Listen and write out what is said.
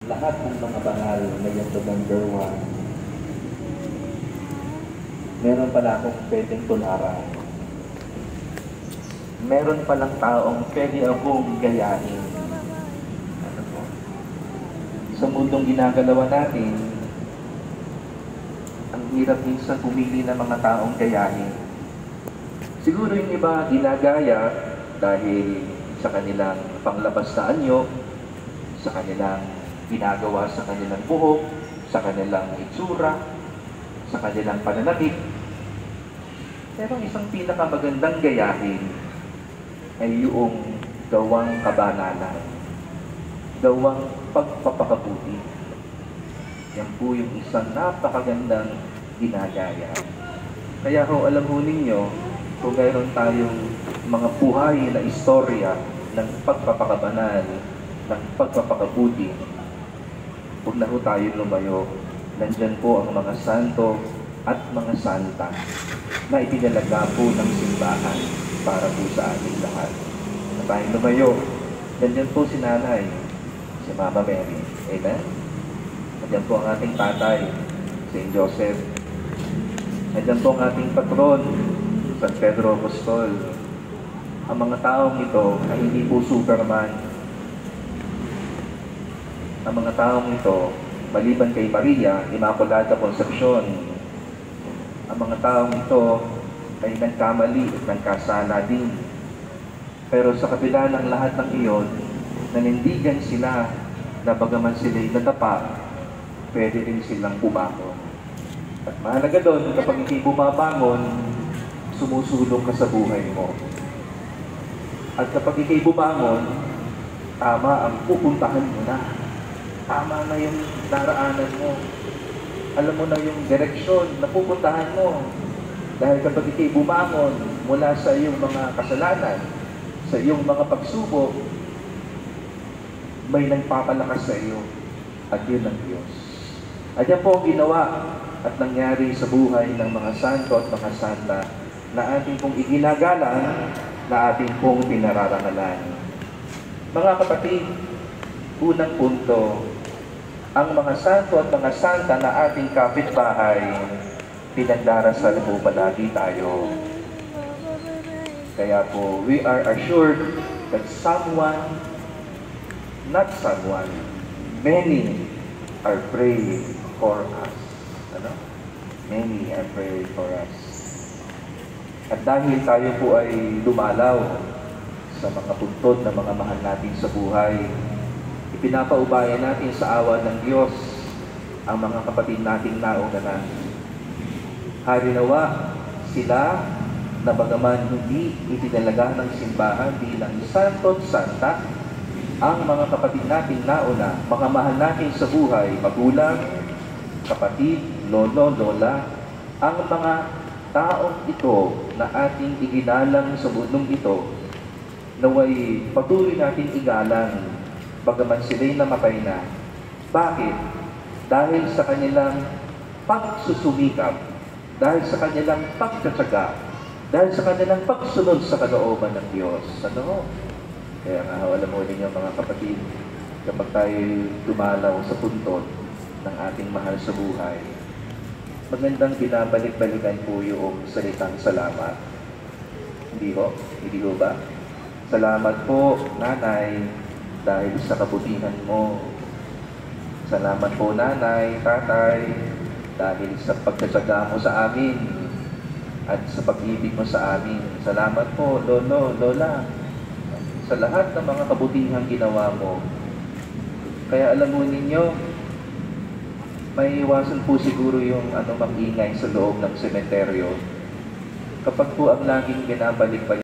Lahat ng mga banal ngayon November 1, meron pala akong pwedeng tularan. Meron palang taong pwede akong gayahin. Ano po? Sa mundong ginagalawan natin, ang hirap minsan pumili ng mga taong gayahin. Siguro yung iba ginagaya dahil sa kanilang panglabas na anyo, sa kanilang ginagawa sa kanilang buhok, sa kanilang itsura, sa kanilang pananamit. Pero isang pinakamagandang gayahin ay yung gawang kabanalan, gawang pagpapakabuti. Yan po yung isang napakagandang ginagaya. Kaya ho, alam ho ninyo, kung mayroon tayong mga buhay na istorya ng pagpapakabanal, ng pagpapakabuti, huwag na ho tayo lumayo. Nandyan po ang mga santo at mga santa na ipinalaga po ng simbahan para po sa ating lahat. Na tayong lumayo. Nandyan po si Nanay, si Mama Mary. Amen? Nandyan po ang ating tatay, St. Joseph. Nandyan po ang ating patron, San Pedro Apostol. Ang mga taong ito ay hindi po Superman. Ang mga taong ito, maliban kay Maria, Immaculada Concepcion, ang mga taong ito ay nagkamali at nagkasala din. Pero sa kabila ng lahat ng iyon, nanindigan sila na bagaman sila'y nadapa, pwede rin silang bumangon. At mahalaga doon, kapag hindi bumabangon, sumusulong ka sa buhay mo. At kapag ikay bumangon, tama ang pupuntahan mo na. Tama na yung daraanan mo. Alam mo na yung direksyon na pupuntahan mo. Dahil kapag ikay bumangon mula sa iyong mga kasalanan, sa iyong mga pagsubok, may nagpapalakas sa iyo. At yun ang Diyos. At yan po ang ginawa at nangyari sa buhay ng mga santo at mga santa na ating pong iginagalang, na ating pong pinararangalan. Mga kapatid, unang punto, ang mga santo at mga santa na ating kapitbahay, pinagdarasal po palagi tayo. Kaya po, we are assured that someone, not someone, many are praying for us. Ano? Many are praying for us. At dahil tayo po ay dumalaw sa mga puntod na mga mahal natin sa buhay, ipinapaubaya natin sa awa ng Diyos ang mga kapatid nating nauna na. Harinawa sila na bagaman hindi itinalaga ng simbahan bilang santo at santa, ang mga kapatid nating nauna, mga mahal natin sa buhay, magulang, kapatid, lolo, lola, ang mga taong ito na ating iginalang sa mundong ito, naway patuloy natin igalang bagaman sila'y namatay na. Bakit? Dahil sa kanilang pagsusumikap, dahil sa kanilang pagtsatsaga, dahil sa kanilang pagsunod sa kalooban ng Diyos. Ano? Kaya nga, alam mo ninyo mga kapatid, kapag tayo dumalaw sa puntod ng ating mahal sa buhay, magandang binabalik-balikan po yung salitang salamat. Hindi ho? Hindi ho ba? Salamat po, Nanay, dahil sa kabutihan mo. Salamat po, Nanay, Tatay, dahil sa pagtsatsaga mo sa amin at sa pag-ibig mo sa amin. Salamat po, Lolo, Lola, sa lahat ng mga kabutihang ginawa mo. Kaya alam mo ninyo, may iwasan po siguro yung mag-ingay sa loob ng sementeryo. Kapag po ang laging binabalik-balik